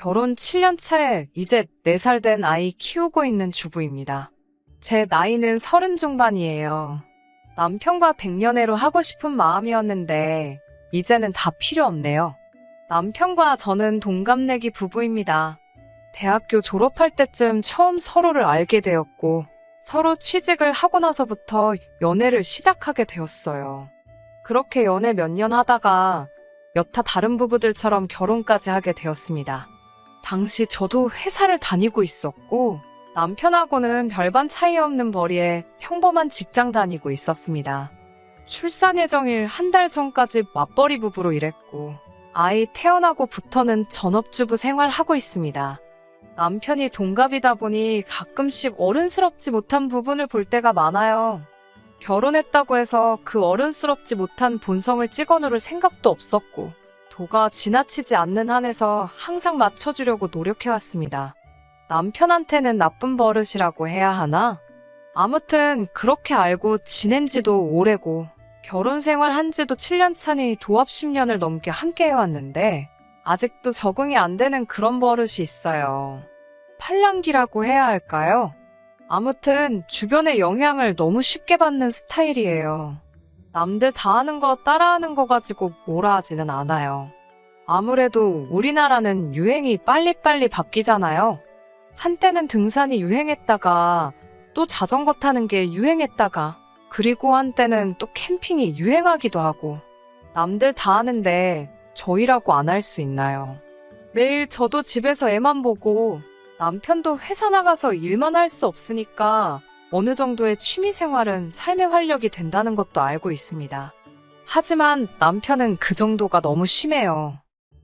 결혼 7년 차에 이제 4살 된 아이 키우고 있는 주부입니다. 제 나이는 30 중반이에요. 남편과 백년해로 하고 싶은 마음이었는데 이제는 다 필요 없네요. 남편과 저는 동갑내기 부부입니다. 대학교 졸업할 때쯤 처음 서로를 알게 되었고 서로 취직을 하고 나서부터 연애를 시작하게 되었어요. 그렇게 연애 몇 년 하다가 여타 다른 부부들처럼 결혼까지 하게 되었습니다. 당시 저도 회사를 다니고 있었고 남편하고는 별반 차이 없는 벌이에 평범한 직장 다니고 있었습니다. 출산 예정일 한 달 전까지 맞벌이 부부로 일했고 아이 태어나고부터는 전업주부 생활하고 있습니다. 남편이 동갑이다 보니 가끔씩 어른스럽지 못한 부분을 볼 때가 많아요. 결혼했다고 해서 그 어른스럽지 못한 본성을 찍어누를 생각도 없었고 도가 지나치지 않는 한에서 항상 맞춰주려고 노력해왔습니다. 남편한테는 나쁜 버릇이라고 해야 하나? 아무튼 그렇게 알고 지낸 지도 오래고 결혼 생활 한 지도 7년 차니 도합 10년을 넘게 함께 해왔는데 아직도 적응이 안 되는 그런 버릇이 있어요. 팔랑귀라고 해야 할까요? 아무튼 주변의 영향을 너무 쉽게 받는 스타일이에요. 남들 다 하는 거 따라하는 거 가지고 뭐라 하지는 않아요. 아무래도 우리나라는 유행이 빨리빨리 바뀌잖아요. 한때는 등산이 유행했다가 또 자전거 타는 게 유행했다가 그리고 한때는 또 캠핑이 유행하기도 하고 남들 다 하는데 저희라고 안 할 수 있나요? 매일 저도 집에서 애만 보고 남편도 회사 나가서 일만 할 수 없으니까 어느 정도의 취미 생활은 삶의 활력이 된다는 것도 알고 있습니다. 하지만 남편은 그 정도가 너무 심해요.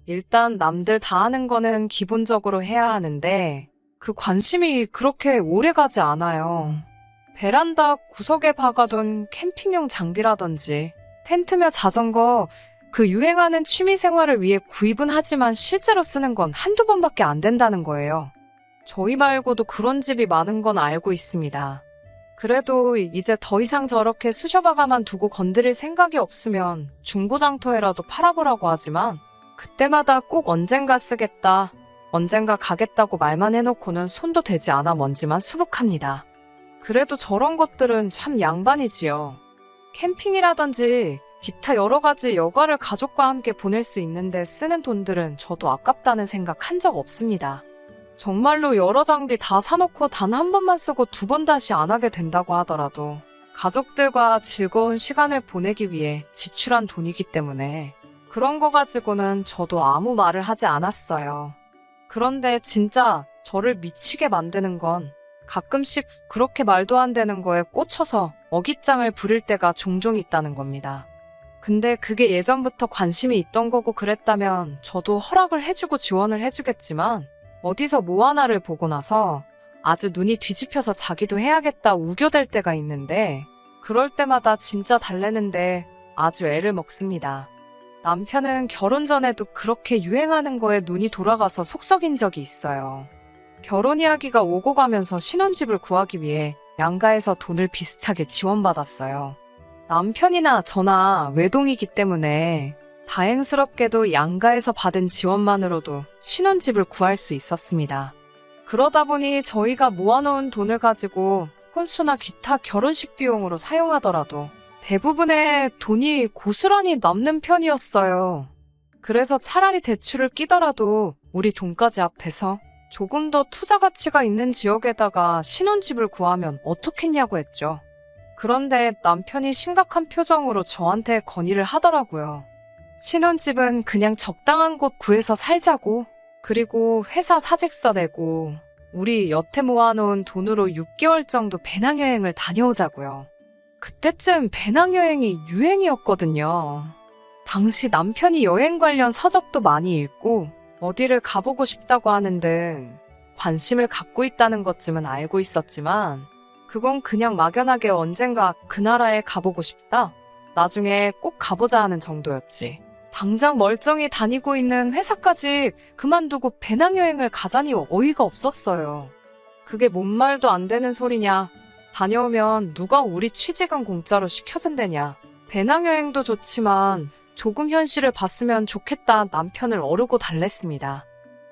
일단 남들 다 하는 거는 기본적으로 해야 하는데 그 관심이 그렇게 오래 가지 않아요. 베란다 구석에 박아둔 캠핑용 장비라든지 텐트며 자전거 그 유행하는 취미 생활을 위해 구입은 하지만 실제로 쓰는 건 한두 번밖에 안 된다는 거예요. 저희 말고도 그런 집이 많은 건 알고 있습니다. 그래도 이제 더 이상 저렇게 수셔박아만 두고 건드릴 생각이 없으면 중고장터에라도 팔아보라고 하지만 그때마다 꼭 언젠가 쓰겠다, 언젠가 가겠다고 말만 해놓고는 손도 대지 않아 먼지만 수북합니다. 그래도 저런 것들은 참 양반이지요. 캠핑이라든지 기타 여러 가지 여가를 가족과 함께 보낼 수 있는데 쓰는 돈들은 저도 아깝다는 생각 한 적 없습니다. 정말로 여러 장비 다 사놓고 단 한 번만 쓰고 두 번 다시 안 하게 된다고 하더라도 가족들과 즐거운 시간을 보내기 위해 지출한 돈이기 때문에 그런 거 가지고는 저도 아무 말을 하지 않았어요. 그런데 진짜 저를 미치게 만드는 건 가끔씩 그렇게 말도 안 되는 거에 꽂혀서 어깃장을 부릴 때가 종종 있다는 겁니다. 근데 그게 예전부터 관심이 있던 거고 그랬다면 저도 허락을 해주고 지원을 해주겠지만 어디서 뭐 하나를 보고 나서 아주 눈이 뒤집혀서 자기도 해야겠다 우겨댈 때가 있는데 그럴 때마다 진짜 달래는데 아주 애를 먹습니다. 남편은 결혼 전에도 그렇게 유행하는 거에 눈이 돌아가서 속썩인 적이 있어요. 결혼 이야기가 오고 가면서 신혼집을 구하기 위해 양가에서 돈을 비슷하게 지원받았어요. 남편이나 저나 외동이기 때문에 다행스럽게도 양가에서 받은 지원만으로도 신혼집을 구할 수 있었습니다. 그러다 보니 저희가 모아놓은 돈을 가지고 혼수나 기타 결혼식 비용으로 사용하더라도 대부분의 돈이 고스란히 남는 편이었어요. 그래서 차라리 대출을 끼더라도 우리 돈까지 합해서 조금 더 투자 가치가 있는 지역에다가 신혼집을 구하면 어떻겠냐고 했죠. 그런데 남편이 심각한 표정으로 저한테 건의를 하더라고요. 신혼집은 그냥 적당한 곳 구해서 살자고, 그리고 회사 사직서 내고 우리 여태 모아놓은 돈으로 6개월 정도 배낭여행을 다녀오자고요. 그때쯤 배낭여행이 유행이었거든요. 당시 남편이 여행 관련 서적도 많이 읽고 어디를 가보고 싶다고 하는 등 관심을 갖고 있다는 것쯤은 알고 있었지만 그건 그냥 막연하게 언젠가 그 나라에 가보고 싶다, 나중에 꼭 가보자 하는 정도였지. 당장 멀쩡히 다니고 있는 회사까지 그만두고 배낭여행을 가자니 어이가 없었어요. 그게 뭔 말도 안 되는 소리냐. 다녀오면 누가 우리 취직은 공짜로 시켜준대냐. 배낭여행도 좋지만 조금 현실을 봤으면 좋겠다 남편을 어르고 달랬습니다.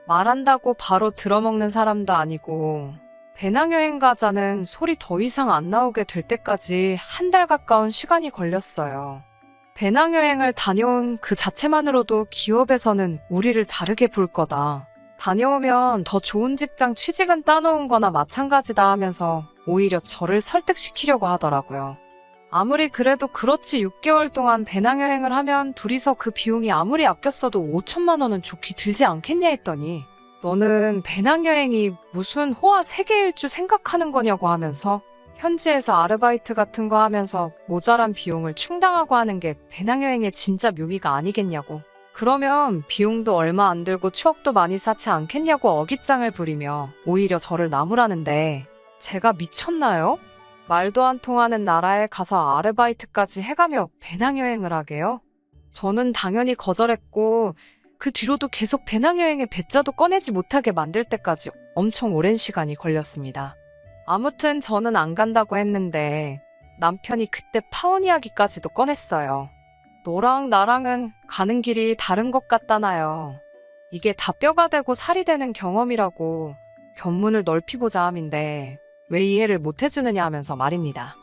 말한다고 바로 들어먹는 사람도 아니고 배낭여행 가자는 소리 더 이상 안 나오게 될 때까지 한 달 가까운 시간이 걸렸어요. 배낭여행을 다녀온 그 자체만으로도 기업에서는 우리를 다르게 볼 거다. 다녀오면 더 좋은 직장 취직은 따놓은 거나 마찬가지다 하면서 오히려 저를 설득시키려고 하더라고요. 아무리 그래도 그렇지 6개월 동안 배낭여행을 하면 둘이서 그 비용이 아무리 아꼈어도 5천만 원은 좋게 들지 않겠냐 했더니 너는 배낭여행이 무슨 호화 세계 일주 생각하는 거냐고 하면서 현지에서 아르바이트 같은 거 하면서 모자란 비용을 충당하고 하는 게 배낭여행의 진짜 묘미가 아니겠냐고. 그러면 비용도 얼마 안 들고 추억도 많이 쌓지 않겠냐고 어깃장을 부리며 오히려 저를 나무라는데 제가 미쳤나요? 말도 안 통하는 나라에 가서 아르바이트까지 해가며 배낭여행을 하게요? 저는 당연히 거절했고 그 뒤로도 계속 배낭여행의 배짜도 꺼내지 못하게 만들 때까지 엄청 오랜 시간이 걸렸습니다. 아무튼 저는 안 간다고 했는데 남편이 그때 파혼 이야기까지도 꺼냈어요. 너랑 나랑은 가는 길이 다른 것 같다나요. 이게 다 뼈가 되고 살이 되는 경험이라고 견문을 넓히고자 함인데 왜 이해를 못 해주느냐 하면서 말입니다.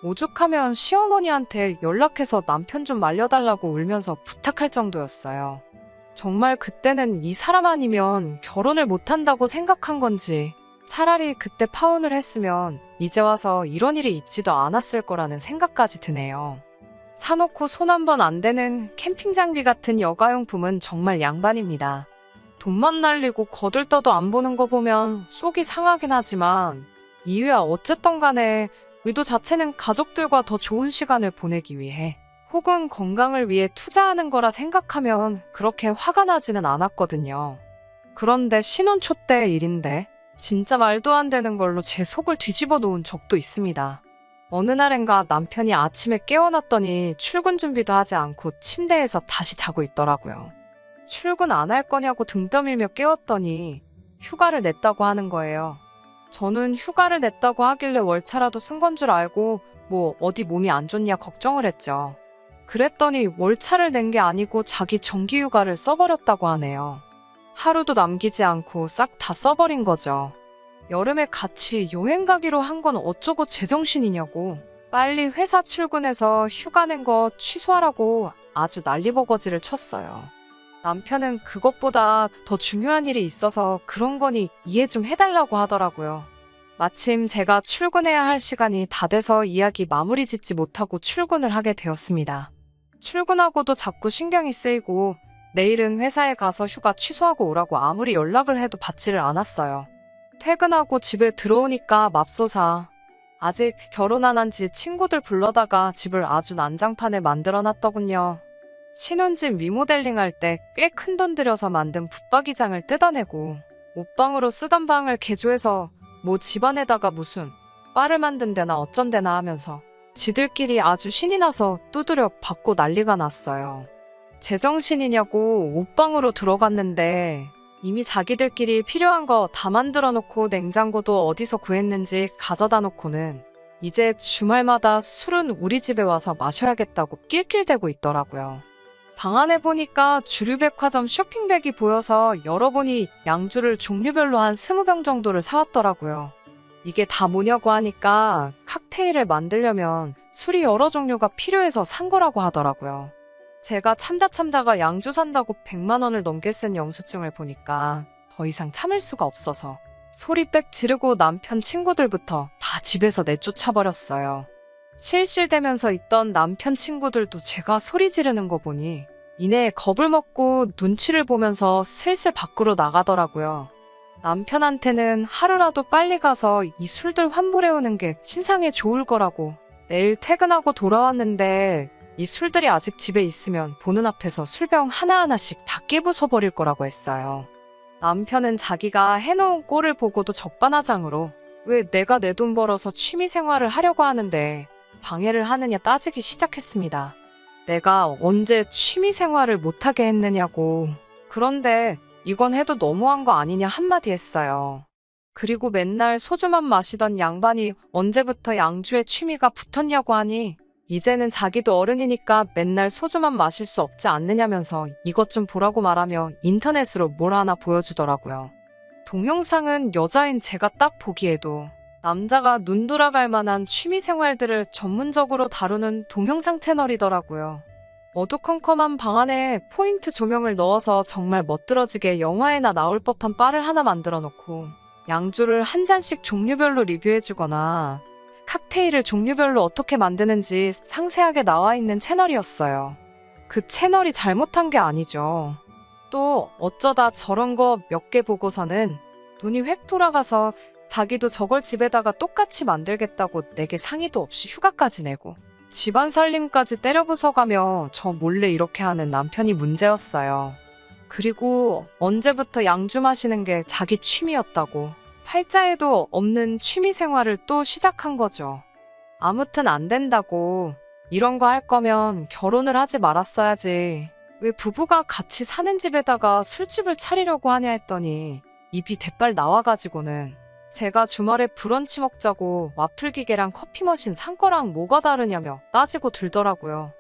오죽하면 시어머니한테 연락해서 남편 좀 말려달라고 울면서 부탁할 정도였어요. 정말 그때는 이 사람 아니면 결혼을 못한다고 생각한 건지 차라리 그때 파혼을 했으면 이제 와서 이런 일이 있지도 않았을 거라는 생각까지 드네요. 사놓고 손 한 번 안 대는 캠핑 장비 같은 여가용품은 정말 양반입니다. 돈만 날리고 거들떠도 안 보는 거 보면 속이 상하긴 하지만 이유야 어쨌든 간에 의도 자체는 가족들과 더 좋은 시간을 보내기 위해 혹은 건강을 위해 투자하는 거라 생각하면 그렇게 화가 나지는 않았거든요. 그런데 신혼 초 때 일인데 진짜 말도 안 되는 걸로 제 속을 뒤집어 놓은 적도 있습니다. 어느 날엔가 남편이 아침에 깨어났더니 출근 준비도 하지 않고 침대에서 다시 자고 있더라고요. 출근 안 할 거냐고 등 떠밀며 깨웠더니 휴가를 냈다고 하는 거예요. 저는 휴가를 냈다고 하길래 월차라도 쓴 건 줄 알고 뭐 어디 몸이 안 좋냐 걱정을 했죠. 그랬더니 월차를 낸 게 아니고 자기 정기휴가를 써버렸다고 하네요. 하루도 남기지 않고 싹 다 써버린 거죠. 여름에 같이 여행 가기로 한 건 어쩌고 제정신이냐고. 빨리 회사 출근해서 휴가 낸 거 취소하라고 아주 난리버거지를 쳤어요. 남편은 그것보다 더 중요한 일이 있어서 그런 거니 이해 좀 해달라고 하더라고요. 마침 제가 출근해야 할 시간이 다 돼서 이야기 마무리 짓지 못하고 출근을 하게 되었습니다. 출근하고도 자꾸 신경이 쓰이고 내일은 회사에 가서 휴가 취소하고 오라고 아무리 연락을 해도 받지를 않았어요. 퇴근하고 집에 들어오니까 맙소사. 아직 결혼 안 한 지 친구들 불러다가 집을 아주 난장판에 만들어놨더군요. 신혼집 리모델링 할 때 꽤 큰 돈 들여서 만든 붙박이장을 뜯어내고 옷방으로 쓰던 방을 개조해서 뭐 집안에다가 무슨 바를 만든 데나 어쩐 데나 하면서 지들끼리 아주 신이 나서 두드려 받고 난리가 났어요. 제정신이냐고 옷방으로 들어갔는데 이미 자기들끼리 필요한 거 다 만들어 놓고 냉장고도 어디서 구했는지 가져다 놓고는 이제 주말마다 술은 우리 집에 와서 마셔야겠다고 낄낄대고 있더라고요. 방 안에 보니까 주류백화점 쇼핑백이 보여서 열어보니 양주를 종류별로 한 20병 정도를 사왔더라고요. 이게 다 뭐냐고 하니까 칵테일을 만들려면 술이 여러 종류가 필요해서 산 거라고 하더라고요. 제가 참다가 양주 산다고 100만 원을 넘게 쓴 영수증을 보니까 더 이상 참을 수가 없어서 소리 빽 지르고 남편 친구들부터 다 집에서 내쫓아버렸어요. 실실대면서 있던 남편 친구들도 제가 소리 지르는 거 보니 이내에 겁을 먹고 눈치를 보면서 슬슬 밖으로 나가더라고요. 남편한테는 하루라도 빨리 가서 이 술들 환불해오는 게 신상에 좋을 거라고 내일 퇴근하고 돌아왔는데 이 술들이 아직 집에 있으면 보는 앞에서 술병 하나하나씩 다 깨부숴버릴 거라고 했어요. 남편은 자기가 해놓은 꼴을 보고도 적반하장으로 왜 내가 내 돈 벌어서 취미생활을 하려고 하는데 방해를 하느냐 따지기 시작했습니다. 내가 언제 취미생활을 못하게 했느냐고. 그런데 이건 해도 너무한 거 아니냐 한마디 했어요. 그리고 맨날 소주만 마시던 양반이 언제부터 양주에 취미가 붙었냐고 하니 이제는 자기도 어른이니까 맨날 소주만 마실 수 없지 않느냐면서 이것 좀 보라고 말하며 인터넷으로 뭘 하나 보여주더라고요. 동영상은 여자인 제가 딱 보기에도 남자가 눈 돌아갈 만한 취미 생활들을 전문적으로 다루는 동영상 채널이더라고요. 어두컴컴한 방 안에 포인트 조명을 넣어서 정말 멋들어지게 영화에나 나올 법한 바를 하나 만들어 놓고 양주를 한 잔씩 종류별로 리뷰해주거나 칵테일을 종류별로 어떻게 만드는지 상세하게 나와 있는 채널이었어요. 그 채널이 잘못한 게 아니죠. 또 어쩌다 저런 거 몇 개 보고서는 눈이 획 돌아가서 자기도 저걸 집에다가 똑같이 만들겠다고 내게 상의도 없이 휴가까지 내고 집안 살림까지 때려부숴가며 저 몰래 이렇게 하는 남편이 문제였어요. 그리고 언제부터 양주 마시는 게 자기 취미였다고 팔자에도 없는 취미 생활을 또 시작한 거죠. 아무튼 안 된다고. 이런 거 할 거면 결혼을 하지 말았어야지. 왜 부부가 같이 사는 집에다가 술집을 차리려고 하냐 했더니 입이 대빨 나와가지고는 제가 주말에 브런치 먹자고 와플 기계랑 커피 머신 산 거랑 뭐가 다르냐며 따지고 들더라고요.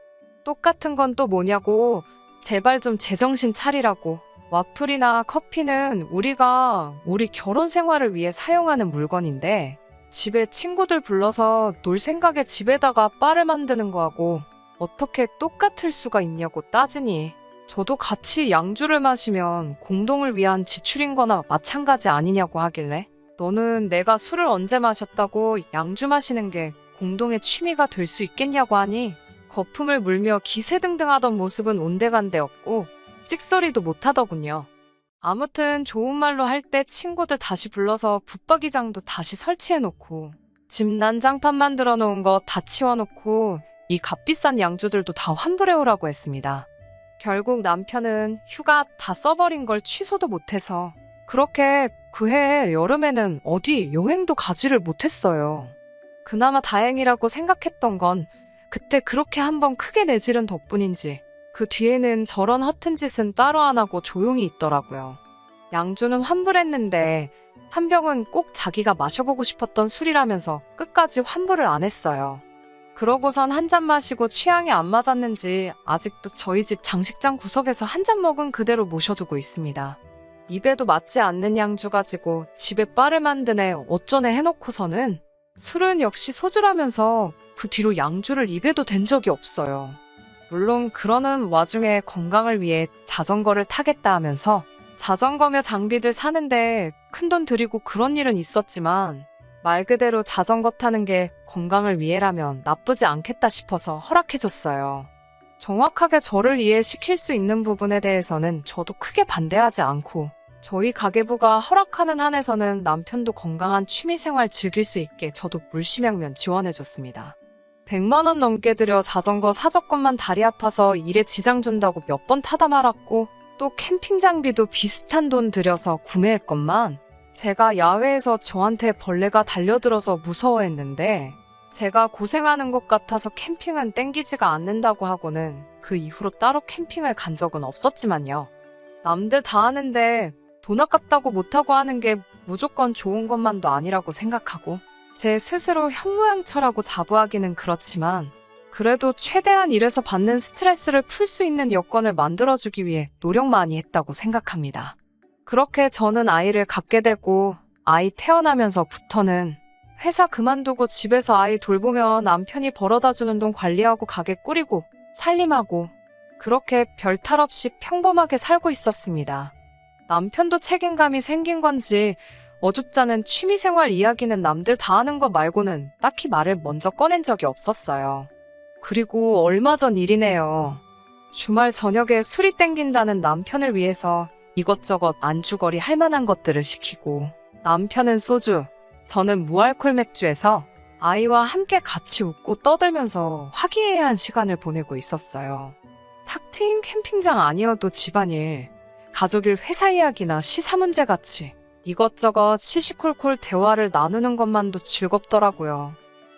똑같은 건 또 뭐냐고. 제발 좀 제정신 차리라고. 와플이나 커피는 우리가 우리 결혼 생활을 위해 사용하는 물건인데 집에 친구들 불러서 놀 생각에 집에다가 바를 만드는 거하고 어떻게 똑같을 수가 있냐고 따지니 저도 같이 양주를 마시면 공동을 위한 지출인 거나 마찬가지 아니냐고 하길래 너는 내가 술을 언제 마셨다고 양주 마시는 게 공동의 취미가 될 수 있겠냐고 하니 거품을 물며 기세등등하던 모습은 온데간데 없고 찍소리도 못하더군요. 아무튼 좋은 말로 할 때 친구들 다시 불러서 붙박이장도 다시 설치해놓고 집 난장판 만들어 놓은 거 다 치워놓고 이 값비싼 양주들도 다 환불해오라고 했습니다. 결국 남편은 휴가 다 써버린 걸 취소도 못해서 그렇게 그해 여름에는 어디 여행도 가지를 못했어요. 그나마 다행이라고 생각했던 건 그때 그렇게 한번 크게 내지른 덕분인지 그 뒤에는 저런 허튼 짓은 따로 안 하고 조용히 있더라고요. 양주는 환불했는데 한 병은 꼭 자기가 마셔보고 싶었던 술이라면서 끝까지 환불을 안 했어요. 그러고선 한 잔 마시고 취향이 안 맞았는지 아직도 저희 집 장식장 구석에서 한 잔 먹은 그대로 모셔두고 있습니다. 입에도 맞지 않는 양주 가지고 집에 바를 만드네 어쩌네 해놓고서는 술은 역시 소주라면서 그 뒤로 양주를 입에도 댄 적이 없어요. 물론 그러는 와중에 건강을 위해 자전거를 타겠다 하면서 자전거며 장비들 사는데 큰돈 들이고 그런 일은 있었지만 말 그대로 자전거 타는 게 건강을 위해라면 나쁘지 않겠다 싶어서 허락해줬어요. 정확하게 저를 이해시킬 수 있는 부분에 대해서는 저도 크게 반대하지 않고 저희 가계부가 허락하는 한에서는 남편도 건강한 취미생활 즐길 수 있게 저도 물심양면 지원해줬습니다. 100만 원 넘게 들여 자전거 사저권만 다리 아파서 일에 지장 준다고 몇 번 타다 말았고 또 캠핑 장비도 비슷한 돈 들여서 구매했건만 제가 야외에서 저한테 벌레가 달려들어서 무서워했는데 제가 고생하는 것 같아서 캠핑은 땡기지가 않는다고 하고는 그 이후로 따로 캠핑을 간 적은 없었지만요. 남들 다 하는데 돈 아깝다고 못하고 하는 게 무조건 좋은 것만도 아니라고 생각하고 제 스스로 현모양처라고 자부하기는 그렇지만 그래도 최대한 일에서 받는 스트레스를 풀 수 있는 여건을 만들어주기 위해 노력 많이 했다고 생각합니다. 그렇게 저는 아이를 갖게 되고 아이 태어나면서부터는 회사 그만두고 집에서 아이 돌보며 남편이 벌어다주는 돈 관리하고 가게 꾸리고 살림하고 그렇게 별탈 없이 평범하게 살고 있었습니다. 남편도 책임감이 생긴 건지 어줍잖은 취미생활 이야기는 남들 다 하는 거 말고는 딱히 말을 먼저 꺼낸 적이 없었어요. 그리고 얼마 전 일이네요. 주말 저녁에 술이 땡긴다는 남편을 위해서 이것저것 안주거리 할 만한 것들을 시키고 남편은 소주, 저는 무알콜 맥주에서 아이와 함께 같이 웃고 떠들면서 화기애애한 시간을 보내고 있었어요. 탁 트인 캠핑장 아니어도 집안일, 가족일 회사 이야기나 시사 문제 같이 이것저것 시시콜콜 대화를 나누는 것만도 즐겁더라고요.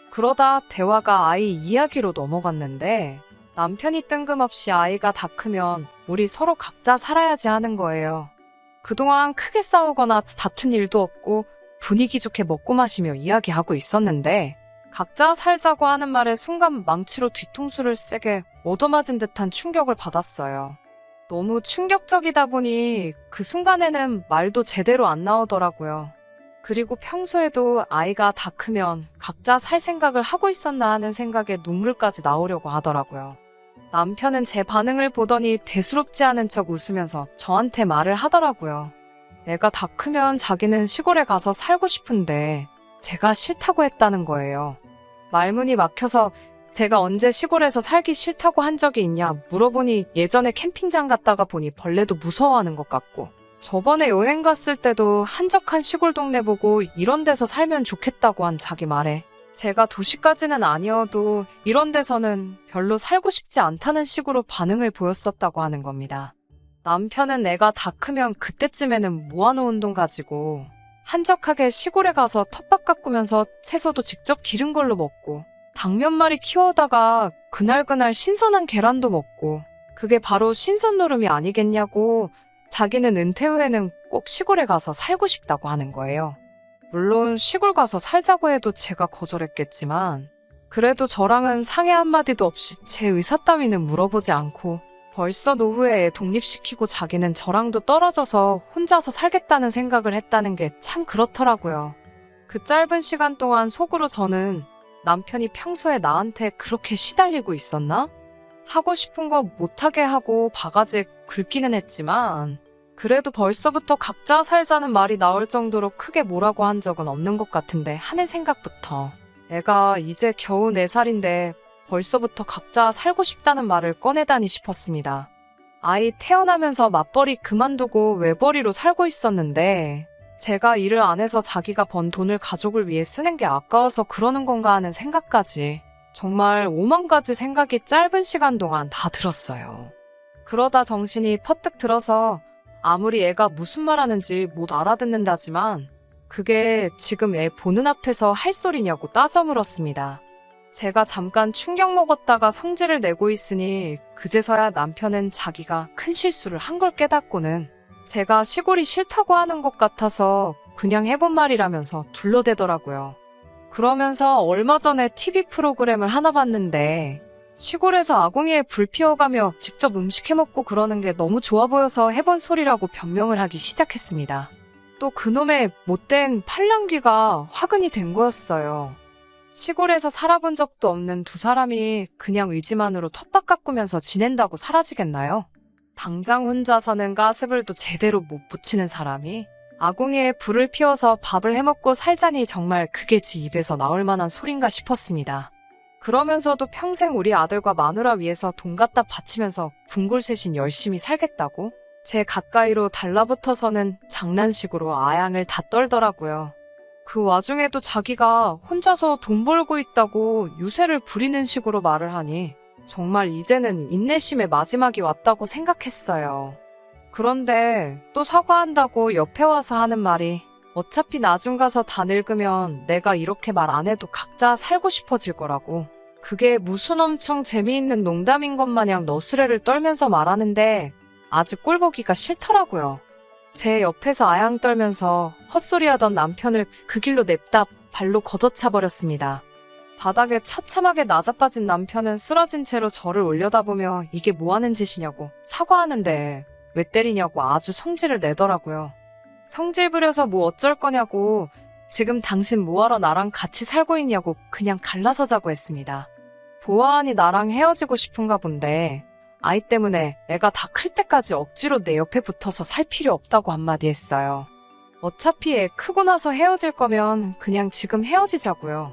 그러다 대화가 아이 이야기로 넘어갔는데 남편이 뜬금없이 아이가 다 크면 우리 서로 각자 살아야지 하는 거예요. 그동안 크게 싸우거나 다툰 일도 없고 분위기 좋게 먹고 마시며 이야기하고 있었는데 각자 살자고 하는 말에 순간 망치로 뒤통수를 세게 얻어맞은 듯한 충격을 받았어요. 너무 충격적이다 보니 그 순간에는 말도 제대로 안 나오더라고요. 그리고 평소에도 아이가 다 크면 각자 살 생각을 하고 있었나 하는 생각에 눈물까지 나오려고 하더라고요. 남편은 제 반응을 보더니 대수롭지 않은 척 웃으면서 저한테 말을 하더라고요. 애가 다 크면 자기는 시골에 가서 살고 싶은데 제가 싫다고 했다는 거예요. 말문이 막혀서 제가 언제 시골에서 살기 싫다고 한 적이 있냐 물어보니 예전에 캠핑장 갔다가 보니 벌레도 무서워하는 것 같고 저번에 여행 갔을 때도 한적한 시골 동네 보고 이런 데서 살면 좋겠다고 한 자기 말에 제가 도시까지는 아니어도 이런 데서는 별로 살고 싶지 않다는 식으로 반응을 보였었다고 하는 겁니다. 남편은 애가 다 크면 그때쯤에는 모아놓은 돈 가지고 한적하게 시골에 가서 텃밭 가꾸면서 채소도 직접 기른 걸로 먹고 닭 몇 마리 키워다가 그날그날 신선한 계란도 먹고 그게 바로 신선 노름이 아니겠냐고 자기는 은퇴 후에는 꼭 시골에 가서 살고 싶다고 하는 거예요. 물론 시골 가서 살자고 해도 제가 거절했겠지만 그래도 저랑은 상의 한마디도 없이 제 의사 따위는 물어보지 않고 벌써 노후에 애 독립시키고 자기는 저랑도 떨어져서 혼자서 살겠다는 생각을 했다는 게 참 그렇더라고요. 그 짧은 시간 동안 속으로 저는 남편이 평소에 나한테 그렇게 시달리고 있었나? 하고 싶은 거 못하게 하고 바가지 긁기는 했지만 그래도 벌써부터 각자 살자는 말이 나올 정도로 크게 뭐라고 한 적은 없는 것 같은데 하는 생각부터 애가 이제 겨우 4살인데 벌써부터 각자 살고 싶다는 말을 꺼내다니 싶었습니다. 아이 태어나면서 맞벌이 그만두고 외벌이로 살고 있었는데 제가 일을 안 해서 자기가 번 돈을 가족을 위해 쓰는 게 아까워서 그러는 건가 하는 생각까지 정말 오만 가지 생각이 짧은 시간 동안 다 들었어요. 그러다 정신이 퍼뜩 들어서 아무리 애가 무슨 말하는지 못 알아듣는다지만 그게 지금 애 보는 앞에서 할 소리냐고 따져 물었습니다. 제가 잠깐 충격 먹었다가 성질을 내고 있으니 그제서야 남편은 자기가 큰 실수를 한 걸 깨닫고는 제가 시골이 싫다고 하는 것 같아서 그냥 해본 말이라면서 둘러대더라고요. 그러면서 얼마 전에 TV 프로그램을 하나 봤는데 시골에서 아궁이에 불 피워가며 직접 음식 해먹고 그러는 게 너무 좋아 보여서 해본 소리라고 변명을 하기 시작했습니다. 또 그놈의 못된 팔랑귀가 화근이 된 거였어요. 시골에서 살아본 적도 없는 두 사람이 그냥 의지만으로 텃밭 가꾸면서 지낸다고 사라지겠나요? 당장 혼자서는 가스불도 제대로 못 붙이는 사람이 아궁이에 불을 피워서 밥을 해먹고 살자니 정말 그게 지 입에서 나올 만한 소린가 싶었습니다. 그러면서도 평생 우리 아들과 마누라 위해서 돈 갖다 바치면서 궁골셋인 열심히 살겠다고? 제 가까이로 달라붙어서는 장난식으로 아양을 다 떨더라고요. 그 와중에도 자기가 혼자서 돈 벌고 있다고 유세를 부리는 식으로 말을 하니 정말 이제는 인내심의 마지막이 왔다고 생각했어요. 그런데 또 사과한다고 옆에 와서 하는 말이 어차피 나중 가서 다 늙으면 내가 이렇게 말 안 해도 각자 살고 싶어질 거라고. 그게 무슨 엄청 재미있는 농담인 것 마냥 너스레를 떨면서 말하는데 아주 꼴보기가 싫더라고요. 제 옆에서 아양 떨면서 헛소리하던 남편을 그 길로 냅다 발로 걷어차 버렸습니다. 바닥에 처참하게 나자빠진 남편은 쓰러진 채로 저를 올려다보며 이게 뭐하는 짓이냐고 사과하는데 왜 때리냐고 아주 성질을 내더라고요. 성질 부려서 뭐 어쩔 거냐고 지금 당신 뭐하러 나랑 같이 살고 있냐고 그냥 갈라서자고 했습니다. 보아하니 나랑 헤어지고 싶은가 본데 아이 때문에 애가 다 클 때까지 억지로 내 옆에 붙어서 살 필요 없다고 한마디 했어요. 어차피 애 크고 나서 헤어질 거면 그냥 지금 헤어지자고요.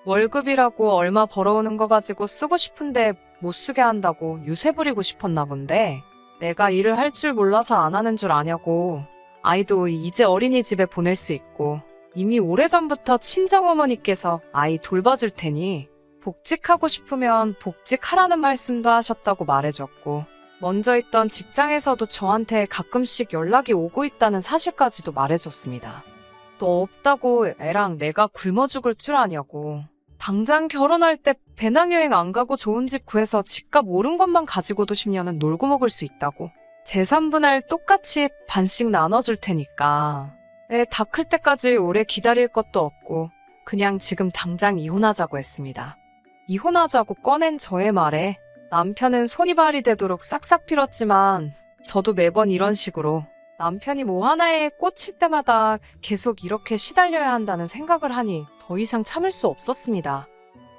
월급이라고 얼마 벌어오는 거 가지고 쓰고 싶은데 못 쓰게 한다고 유세 부리고 싶었나 본데 내가 일을 할 줄 몰라서 안 하는 줄 아냐고. 아이도 이제 어린이집에 보낼 수 있고 이미 오래전부터 친정어머니께서 아이 돌봐줄 테니 복직하고 싶으면 복직하라는 말씀도 하셨다고 말해줬고 먼저 있던 직장에서도 저한테 가끔씩 연락이 오고 있다는 사실까지도 말해줬습니다. 또 없다고 애랑 내가 굶어 죽을 줄 아냐고. 당장 결혼할 때 배낭여행 안 가고 좋은 집 구해서 집값 오른 것만 가지고도 10년은 놀고 먹을 수 있다고. 재산분할 똑같이 반씩 나눠줄 테니까 애 다 클 때까지 오래 기다릴 것도 없고 그냥 지금 당장 이혼하자고 했습니다. 이혼하자고 꺼낸 저의 말에 남편은 손이발이 되도록 싹싹 빌었지만 저도 매번 이런 식으로 남편이 뭐 하나에 꽂힐 때마다 계속 이렇게 시달려야 한다는 생각을 하니 더 이상 참을 수 없었습니다.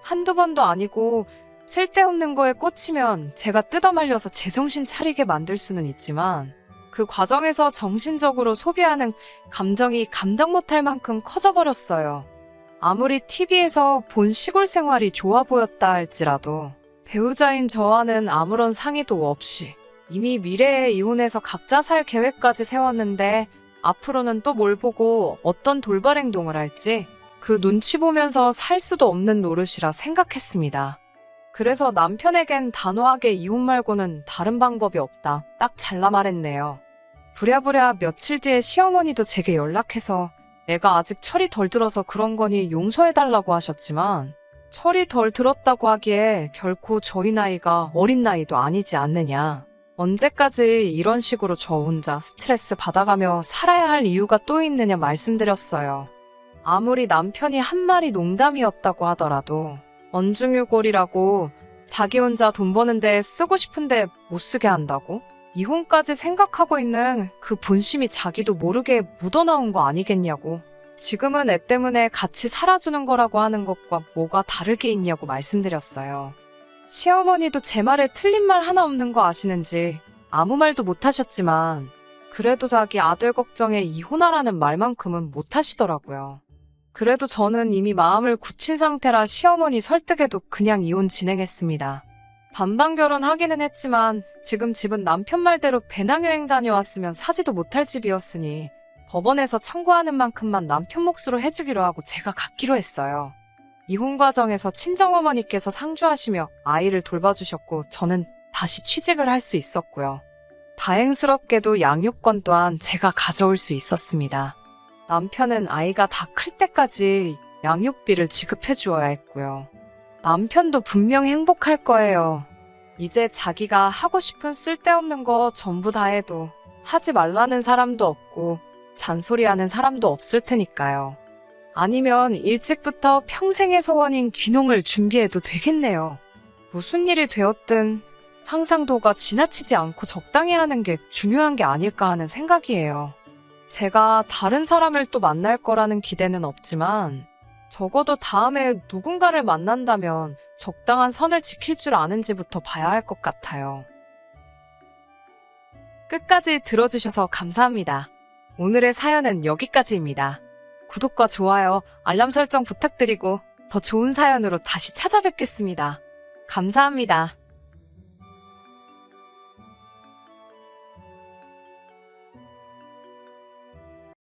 한두 번도 아니고 쓸데없는 거에 꽂히면 제가 뜯어말려서 제정신 차리게 만들 수는 있지만 그 과정에서 정신적으로 소비하는 감정이 감당 못할 만큼 커져버렸어요. 아무리 TV에서 본 시골 생활이 좋아 보였다 할지라도 배우자인 저와는 아무런 상의도 없이 이미 미래에 이혼해서 각자 살 계획까지 세웠는데 앞으로는 또 뭘 보고 어떤 돌발 행동을 할지 그 눈치 보면서 살 수도 없는 노릇이라 생각했습니다. 그래서 남편에겐 단호하게 이혼 말고는 다른 방법이 없다. 딱 잘라 말했네요. 부랴부랴 며칠 뒤에 시어머니도 제게 연락해서 애가 아직 철이 덜 들어서 그런 거니 용서해달라고 하셨지만 철이 덜 들었다고 하기에 결코 저희 나이가 어린 나이도 아니지 않느냐. 언제까지 이런 식으로 저 혼자 스트레스 받아가며 살아야 할 이유가 또 있느냐 말씀드렸어요. 아무리 남편이 한 말이 농담이었다고 하더라도 언중유골이라고 자기 혼자 돈 버는데 쓰고 싶은데 못 쓰게 한다고? 이혼까지 생각하고 있는 그 본심이 자기도 모르게 묻어나온 거 아니겠냐고. 지금은 애 때문에 같이 살아주는 거라고 하는 것과 뭐가 다를 게 있냐고 말씀드렸어요. 시어머니도 제 말에 틀린 말 하나 없는 거 아시는지 아무 말도 못 하셨지만 그래도 자기 아들 걱정에 이혼하라는 말만큼은 못 하시더라고요. 그래도 저는 이미 마음을 굳힌 상태라 시어머니 설득에도 그냥 이혼 진행했습니다. 반반 결혼하기는 했지만 지금 집은 남편 말대로 배낭여행 다녀왔으면 사지도 못할 집이었으니 법원에서 청구하는 만큼만 남편 몫으로 해주기로 하고 제가 갖기로 했어요. 이혼 과정에서 친정어머니께서 상주하시며 아이를 돌봐주셨고 저는 다시 취직을 할 수 있었고요. 다행스럽게도 양육권 또한 제가 가져올 수 있었습니다. 남편은 아이가 다 클 때까지 양육비를 지급해 주어야 했고요. 남편도 분명 행복할 거예요. 이제 자기가 하고 싶은 쓸데없는 거 전부 다 해도 하지 말라는 사람도 없고 잔소리하는 사람도 없을 테니까요. 아니면 일찍부터 평생의 소원인 귀농을 준비해도 되겠네요. 무슨 일이 되었든 항상 도가 지나치지 않고 적당히 하는 게 중요한 게 아닐까 하는 생각이에요. 제가 다른 사람을 또 만날 거라는 기대는 없지만 적어도 다음에 누군가를 만난다면 적당한 선을 지킬 줄 아는지부터 봐야 할 것 같아요. 끝까지 들어주셔서 감사합니다. 오늘의 사연은 여기까지입니다. 구독과 좋아요, 알람 설정 부탁드리고 더 좋은 사연으로 다시 찾아뵙겠습니다. 감사합니다.